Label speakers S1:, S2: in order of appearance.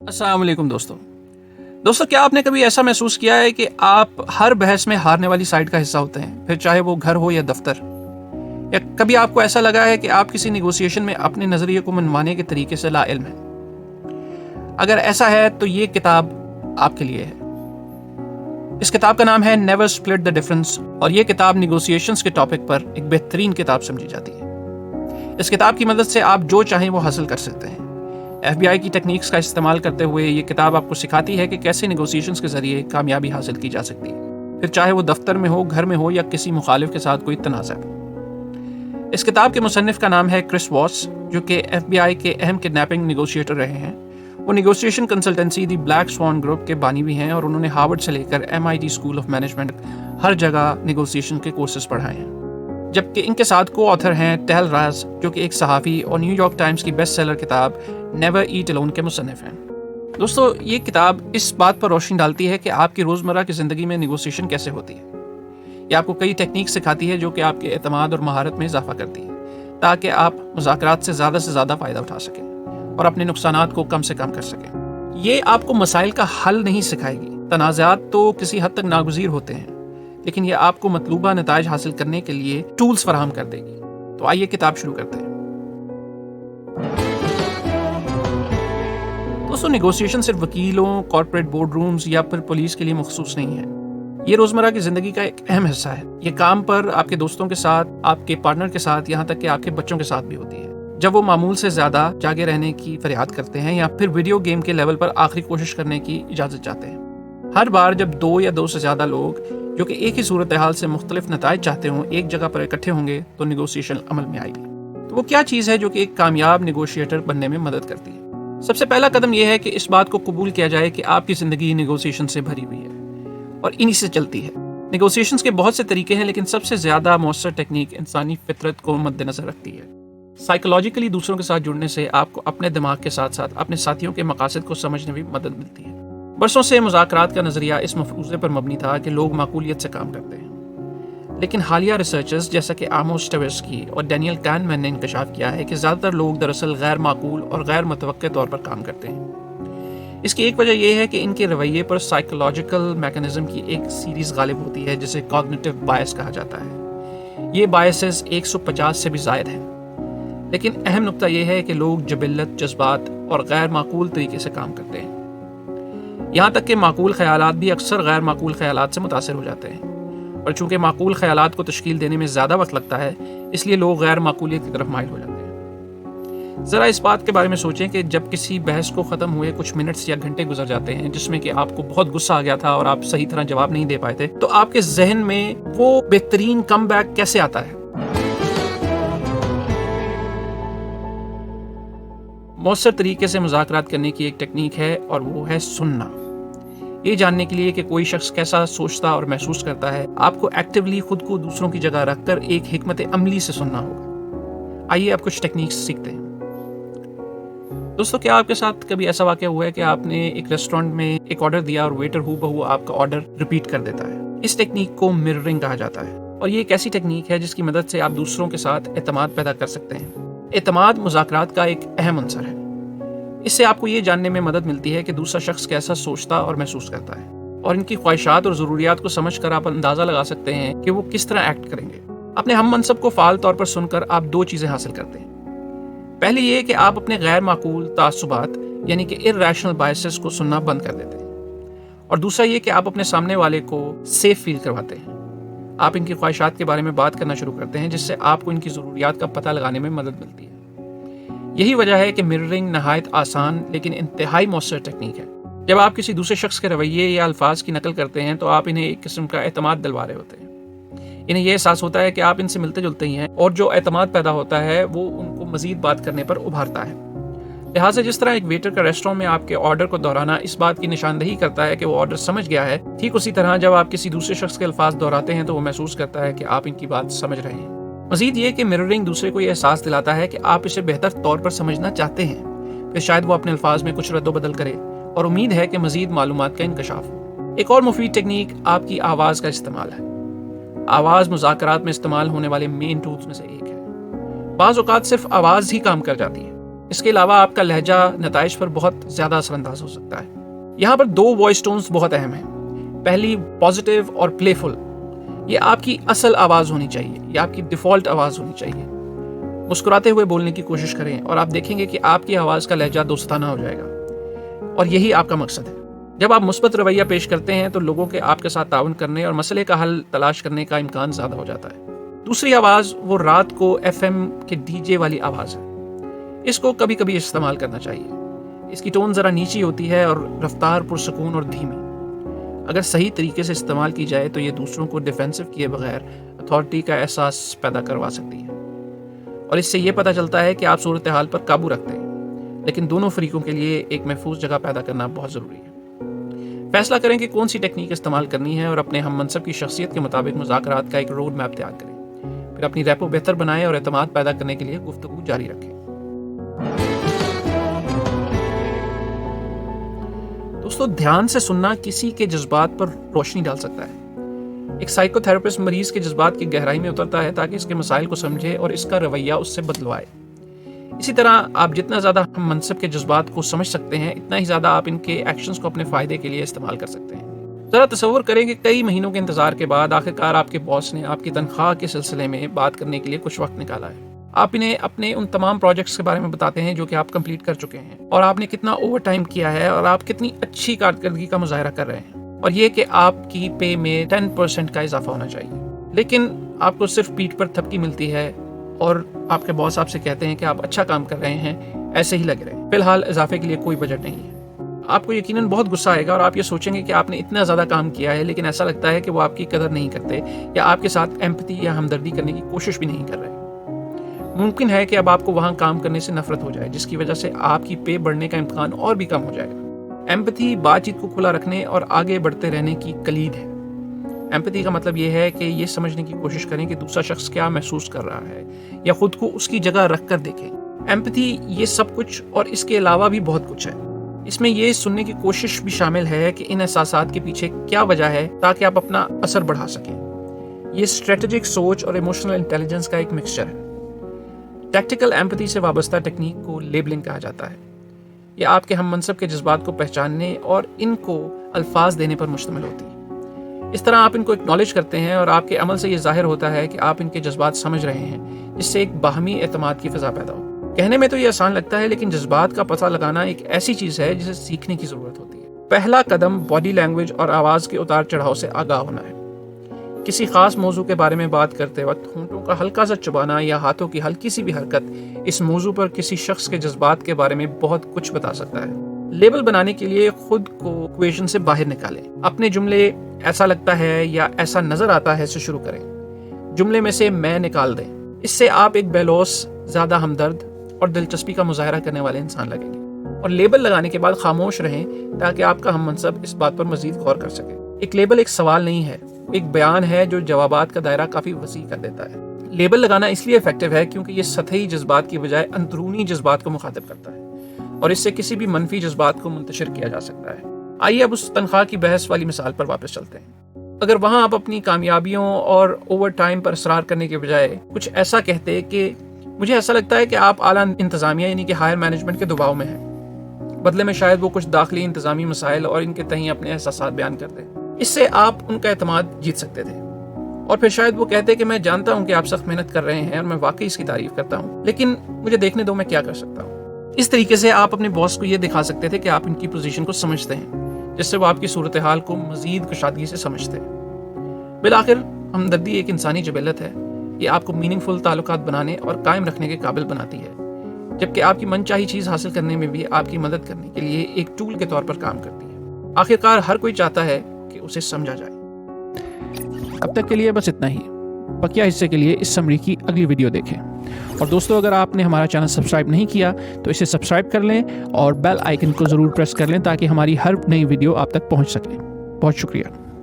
S1: अस्सलाम वालेकुम दोस्तों, क्या आपने कभी ऐसा महसूस किया है कि आप हर बहस में हारने वाली साइड का हिस्सा होते हैं, फिर चाहे वो घर हो या दफ्तर? या कभी आपको ऐसा लगा है कि आप किसी नेगोशिएशन में अपने नज़रिए को मनवाने के तरीके से लाइल्म हैं? अगर ऐसा है तो ये किताब आपके लिए है। इस किताब का नाम है नेवर स्प्लिट द डिफरेंस और ये किताब नेगोशिएशंस के टॉपिक पर एक बेहतरीन किताब समझी जाती है। इस किताब की मदद से आप जो चाहें वो हासिल कर सकते हैं। FBI की टेक्निक्स का इस्तेमाल करते हुए ये किताब आपको सिखाती है कि कैसे नेगोशिएशंस के जरिए कामयाबी हासिल की जा सकती है, फिर चाहे वो दफ्तर में हो, घर में हो या किसी मुखालिफ के साथ कोई तनाज़ा। इस किताब के मुसन्निफ का नाम है क्रिस वॉस, जो कि FBI के अहम किडनैपिंग नेगोशिएटर रहे हैं। वो नेगोशिएशन कंसल्टेंसी दी ब्लैक स्वान ग्रुप के बानी भी हैं और उन्होंने हार्वर्ड से लेकर MIT स्कूल ऑफ मैनेजमेंट हर जगह नेगोशिएशन के कोर्सेज पढ़ाए हैं। जबकि इनके साथ को ऑथर हैं टेल राज, जो कि एक सहाफ़ी और न्यूयॉर्क टाइम्स की बेस्ट सेलर किताब नेवर ईट अलोन के मुसन्निफ हैं। दोस्तों, ये किताब इस बात पर रोशनी डालती है कि आपकी रोज़मर्रा की ज़िंदगी में नेगोशिएशन कैसे होती है। ये आपको कई टेक्निक सिखाती है जो कि आपके एतमाद और महारत में इजाफा करती है, ताकि आप मुज़ाकरात से ज़्यादा फ़ायदा उठा सकें और अपने नुकसानात को कम से कम कर सकें। ये आपको मसाइल का हल नहीं सिखाएगी। तनाज़ात तो किसी हद तक नागुज़ीर होते हैं, लेकिन ये आपको मतलूबा नताइज हासिल करने के लिए टूल्स फराहम कर देगी। तो आइए किताब शुरू करते हैं। दोस्तों, नेगोशिएशन सिर्फ वकीलों, कॉर्पोरेट बोर्ड रूम्स या फिर पुलिस के लिए मखसूस नहीं है। ये रोजमर्रा की जिंदगी का एक अहम हिस्सा है। ये काम पर आपके दोस्तों के साथ, आपके पार्टनर के साथ, यहाँ तक कि आपके बच्चों के साथ भी होती है। जब वो मामूल से ज्यादा जागे रहने की फरियाद करते हैं या फिर वीडियो गेम के लेवल पर आखिरी कोशिश करने की इजाजत चाहते हैं। हर बार जब दो या दो से ज्यादा लोग जो कि एक ही सूरत हाल से मुख्तलिफ नताइज चाहते हों एक जगह पर इकट्ठे होंगे तो नेगोशिएशन अमल में आएगी। तो वो क्या चीज़ है जो कि एक कामयाब नेगोशिएटर बनने में मदद करती है? सबसे पहला कदम यह है कि इस बात को कबूल किया जाए कि आपकी ज़िंदगी नेगोशिएशन से भरी हुई है और इन्हीं से चलती है। नेगोशिएशंस के बहुत से तरीके हैं, लेकिन सबसे ज़्यादा मौसर टेक्निक इंसानी फितरत को मद्देनजर रखती है। साइकोलॉजिकली दूसरों के साथ जुड़ने से आपको अपने दिमाग के साथ साथ अपने साथियों के मकासद को समझने में मदद मिलती है। बरसों से मुज़ाकरात का नज़रिया इस मफरूज़े पर मबनी था कि लोग माकूलियत से काम करते हैं, लेकिन हालिया रिसर्चर्स जैसा कि आमोस ट्वेर्स्की और डैनियल कानमैन ने इंकशाफ किया है कि ज़्यादातर लोग दरअसल गैर माकूल और गैर मुतवक्के तौर पर काम करते हैं। इसकी एक वजह यह है कि इनके रवैये पर साइकोलॉजिकल मैकेनिज्म की एक सीरीज़ गालिब होती है जिसे कॉग्निटिव बायस कहा जाता है। ये बायसेस 150 से भी ज़ायद हैं, लेकिन अहम नुक्ता यह है कि लोग जबिल्लत, जज्बात और गैर माकूल तरीके से काम करते हैं। यहाँ तक कि माकूल ख्यालात भी अक्सर गैर माकूल ख्यालात से मुतासिर हो जाते हैं, और चूंकि माकूल ख्यालात को तश्कील देने में ज़्यादा वक्त लगता है, इसलिए लोग गैर माकूलियत की तरफ माइल हो जाते हैं। ज़रा इस बात के बारे में सोचें कि जब किसी बहस को ख़त्म हुए कुछ मिनट्स या घंटे गुजर जाते हैं जिसमें कि आपको बहुत गुस्सा आ गया था और आप सही तरह जवाब नहीं दे पाए थे, तो आपके जहन में वो बेहतरीन कमबैक कैसे आता है? मौसर तरीके से मुज़ाकरात करने की एक टेक्निक है और वो है सुनना। ये जानने के लिए कि कोई शख्स कैसा सोचता और महसूस करता है, आपको एक्टिवली खुद को दूसरों की जगह रखकर एक हिकमत अमली से सुनना होगा। आइए अब कुछ टेक्निक्स सीखते हैं। दोस्तों, क्या आपके साथ कभी ऐसा वाक़या हुआ है कि आपने एक रेस्टोरेंट में एक ऑर्डर दिया और वेटर हूबहू आपका ऑर्डर रिपीट कर देता है? इस टेक्निक को मिररिंग कहा जाता है और ये एक ऐसी टेक्निक है जिसकी मदद से आप दूसरों के साथ एतमाद पैदा कर सकते हैं। एतमाद मुज़ाकरात का एक अहम अंसर है। इससे आपको ये जानने में मदद मिलती है कि दूसरा शख्स कैसा सोचता और महसूस करता है, और इनकी ख्वाहिशात और ज़रूरियात को समझकर आप अंदाज़ा लगा सकते हैं कि वो किस तरह एक्ट करेंगे। अपने हम मनसब को फ़ाल तौर पर सुनकर आप दो चीज़ें हासिल करते हैं। पहली ये कि आप अपने गैर माकूल तासुबात यानी कि इर्रेशनल बायसेस को सुनना बंद कर देते हैं, और दूसरा ये कि आप अपने सामने वाले को सेफ फील करवाते हैं। आप इनकी ख्वाहिशात के बारे में बात करना शुरू करते हैं, जिससे आपको इनकी ज़रूरियात का पता लगाने में मदद मिलती है। यही वजह है कि मिररिंग नहायत आसान लेकिन इंतहाई मौसर टेक्निक है। जब आप किसी दूसरे शख्स के रवैये या अल्फाज की नकल करते हैं तो आप इन्हें एक किस्म का एतमाद दिलवा रहे होते हैं। इन्हें यह एहसास होता है कि आप इनसे मिलते जुलते ही हैं, और जो एतमाद पैदा होता है वो उनको मजीद बात करने पर उभारता है। लिहाजा जिस तरह एक वेटर का रेस्टोरेंट में आपके ऑर्डर को दोहराना इस बात की निशानदही करता है कि वो ऑर्डर समझ गया है, ठीक उसी तरह जब आप किसी दूसरे शख्स के अल्फाज दोहराते हैं तो वो महसूस करता है कि आप इनकी बात समझ रहे हैं। मजीद ये कि मिररिंग दूसरे को ये एहसास दिलाता है कि आप इसे बेहतर तौर पर समझना चाहते हैं, फिर शायद वो अपने अल्फाज में कुछ रद्दोबदल करे, और उम्मीद है कि मजीद मालूमात का इंकशाफ हो। एक और मुफीद टेक्निक आपकी आवाज़ का इस्तेमाल है। आवाज़ मुज़ाकरात में इस्तेमाल होने वाले मेन टूल्स में से एक है। बाज़ औक़ात सिर्फ आवाज़ ही काम कर जाती है, اس کے علاوہ آپ کا لہجہ نتائج پر بہت زیادہ اثر انداز ہو سکتا ہے۔ یہاں پر 2 وائس ٹونز بہت اہم ہیں۔ پہلی پازیٹیو اور پلے فل، یہ آپ کی اصل آواز ہونی چاہیے، یہ آپ کی ڈیفالٹ آواز ہونی چاہیے۔ مسکراتے ہوئے بولنے کی کوشش کریں اور آپ دیکھیں گے کہ آپ کی آواز کا لہجہ دوستانہ ہو جائے گا، اور یہی آپ کا مقصد ہے۔ جب آپ مثبت رویہ پیش کرتے ہیں تو لوگوں کے آپ کے ساتھ تعاون کرنے اور مسئلے کا حل تلاش کرنے کا امکان زیادہ ہو جاتا ہے۔ دوسری آواز وہ رات کو FM کے DJ والی آواز ہے۔ اس کو کبھی کبھی استعمال کرنا چاہیے۔ اس کی ٹون ذرا نیچی ہوتی ہے اور رفتار پرسکون اور دھیمی۔ اگر صحیح طریقے سے استعمال کی جائے تو یہ دوسروں کو ڈیفینسو کیے بغیر اتھارٹی کا احساس پیدا کروا سکتی ہے، اور اس سے یہ پتہ چلتا ہے کہ آپ صورتحال پر قابو رکھتے ہیں، لیکن دونوں فریقوں کے لیے ایک محفوظ جگہ پیدا کرنا بہت ضروری ہے۔ فیصلہ کریں کہ کون سی ٹیکنیک استعمال کرنی ہے اور اپنے ہم منصب کی شخصیت کے مطابق مذاکرات کا ایک روڈ میپ تیار کریں۔ پھر اپنی ریپو بہتر بنائیں اور اعتماد پیدا کرنے کے لیے گفتگو جاری رکھیں۔ دوستو، دھیان سے سننا کسی کے جذبات پر روشنی ڈال سکتا ہے۔ ایک سائیکو تھراپسٹ مریض کے جذبات کی گہرائی میں اترتا ہے تاکہ اس کے مسائل کو سمجھے اور اس کا رویہ اس سے بدلوائے۔ اسی طرح آپ جتنا زیادہ ہم منصب کے جذبات کو سمجھ سکتے ہیں، اتنا ہی زیادہ آپ ان کے ایکشنز کو اپنے فائدے کے لیے استعمال کر سکتے ہیں۔ ذرا تصور کریں کہ کئی مہینوں کے انتظار کے بعد آخرکار آپ کے باس نے آپ کی تنخواہ کے سلسلے میں بات کرنے کے لیے کچھ وقت نکالا ہے۔ آپ انہیں اپنے ان تمام پروجیکٹس کے بارے میں بتاتے ہیں جو کہ آپ کمپلیٹ کر چکے ہیں، اور آپ نے کتنا اوور ٹائم کیا ہے اور آپ کتنی اچھی کارکردگی کا مظاہرہ کر رہے ہیں، اور یہ کہ آپ کی پے میں 10% کا اضافہ ہونا چاہیے۔ لیکن آپ کو صرف پیٹھ پر تھپکی ملتی ہے اور آپ کے باس آپ سے کہتے ہیں کہ آپ اچھا کام کر رہے ہیں، ایسے ہی لگ رہے ہیں، فی الحال اضافے کے لیے کوئی بجٹ نہیں ہے۔ آپ کو یقیناً بہت غصہ آئے گا اور آپ یہ سوچیں گے کہ آپ نے اتنا زیادہ کام کیا ہے، لیکن ایسا لگتا ہے کہ وہ آپ کی قدر نہیں کرتے یا آپ کے ساتھ ایمپتھی یا ہمدردی کرنے کی کوشش بھی نہیں کر رہے۔ ممکن ہے کہ اب آپ کو وہاں کام کرنے سے نفرت ہو جائے، جس کی وجہ سے آپ کی پے بڑھنے کا امکان اور بھی کم ہو جائے گا۔ ایمپتھی بات چیت کو کھلا رکھنے اور آگے بڑھتے رہنے کی کلید ہے۔ ایمپتھی کا مطلب یہ ہے کہ یہ سمجھنے کی کوشش کریں کہ دوسرا شخص کیا محسوس کر رہا ہے، یا خود کو اس کی جگہ رکھ کر دیکھیں۔ ایمپتھی یہ سب کچھ اور اس کے علاوہ بھی بہت کچھ ہے۔ اس میں یہ سننے کی کوشش بھی شامل ہے کہ ان احساسات کے پیچھے کیا وجہ ہے تاکہ آپ اپنا اثر بڑھا سکیں۔ یہ اسٹریٹجک سوچ اور ایموشنل انٹیلیجنس کا ایک مکسچر ہے۔ ٹیکٹیکل ایمپتھی سے وابستہ ٹیکنیک کو لیبلنگ کہا جاتا ہے۔ یہ آپ کے ہم منصب کے جذبات کو پہچاننے اور ان کو الفاظ دینے پر مشتمل ہوتی ہے۔ اس طرح آپ ان کو اکنالج کرتے ہیں اور آپ کے عمل سے یہ ظاہر ہوتا ہے کہ آپ ان کے جذبات سمجھ رہے ہیں، جس سے ایک باہمی اعتماد کی فضا پیدا ہو۔ کہنے میں تو یہ آسان لگتا ہے، لیکن جذبات کا پتہ لگانا ایک ایسی چیز ہے جسے سیکھنے کی ضرورت ہوتی ہے۔ پہلا قدم باڈی لینگویج اور آواز کے اتار چڑھاؤ سے آگاہ ہونا ہے۔ کسی خاص موضوع کے بارے میں بات کرتے وقت ہونٹوں کا ہلکا سا چبانا یا ہاتھوں کی ہلکی سی بھی حرکت اس موضوع پر کسی شخص کے جذبات کے بارے میں بہت کچھ بتا سکتا ہے۔ لیبل بنانے کے لیے خود کو ایکویشن سے باہر نکالیں۔ اپنے جملے ایسا لگتا ہے یا ایسا نظر آتا ہے سے شروع کریں۔ جملے میں سے میں نکال دیں۔ اس سے آپ ایک بیلوس، زیادہ ہمدرد اور دلچسپی کا مظاہرہ کرنے والے انسان لگیں گے، اور لیبل لگانے کے بعد خاموش رہیں تاکہ آپ کا ہم منصب اس بات پر مزید غور کر سکے۔ ایک لیبل ایک سوال نہیں ہے، ایک بیان ہے جو جوابات کا دائرہ کافی وسیع کر دیتا ہے۔ لیبل لگانا اس لیے افیکٹو ہے کیونکہ یہ سطحی جذبات کی بجائے اندرونی جذبات کو مخاطب کرتا ہے، اور اس سے کسی بھی منفی جذبات کو منتشر کیا جا سکتا ہے۔ آئیے اب اس تنخواہ کی بحث والی مثال پر واپس چلتے ہیں۔ اگر وہاں آپ اپنی کامیابیوں اور اوور ٹائم پر اصرار کرنے کے بجائے کچھ ایسا کہتے کہ مجھے ایسا لگتا ہے کہ آپ اعلیٰ انتظامیہ یعنی کہ ہائر مینجمنٹ کے دباؤ میں ہیں، بدلے میں شاید وہ کچھ داخلی انتظامی مسائل اور ان کے تئیں اپنے احساسات بیان کرتے، اس سے آپ ان کا اعتماد جیت سکتے تھے۔ اور پھر شاید وہ کہتے کہ میں جانتا ہوں کہ آپ سخت محنت کر رہے ہیں اور میں واقعی اس کی تعریف کرتا ہوں، لیکن مجھے دیکھنے دو میں کیا کر سکتا ہوں۔ اس طریقے سے آپ اپنے باس کو یہ دکھا سکتے تھے کہ آپ ان کی پوزیشن کو سمجھتے ہیں، جس سے وہ آپ کی صورتحال کو مزید کشادگی سے سمجھتے ہیں۔ بالآخر ہمدردی ایک انسانی جبلت ہے۔ یہ آپ کو میننگ فل تعلقات بنانے اور قائم رکھنے کے قابل بناتی ہے، جبکہ آپ کی من چاہی چیز حاصل کرنے میں بھی آپ کی مدد کرنے کے لیے ایک ٹول کے طور پر کام کرتی ہے۔ آخرکار ہر کوئی چاہتا ہے کہ اسے سمجھا جائے۔ اب تک کے لیے بس اتنا ہی۔ بقیہ حصے کے لیے اس سمری کی اگلی ویڈیو دیکھیں۔ اور دوستو، اگر آپ نے ہمارا چینل سبسکرائب نہیں کیا تو اسے سبسکرائب کر لیں اور بیل آئیکن کو ضرور پریس کر لیں تاکہ ہماری ہر نئی ویڈیو آپ تک پہنچ سکے۔ بہت شکریہ۔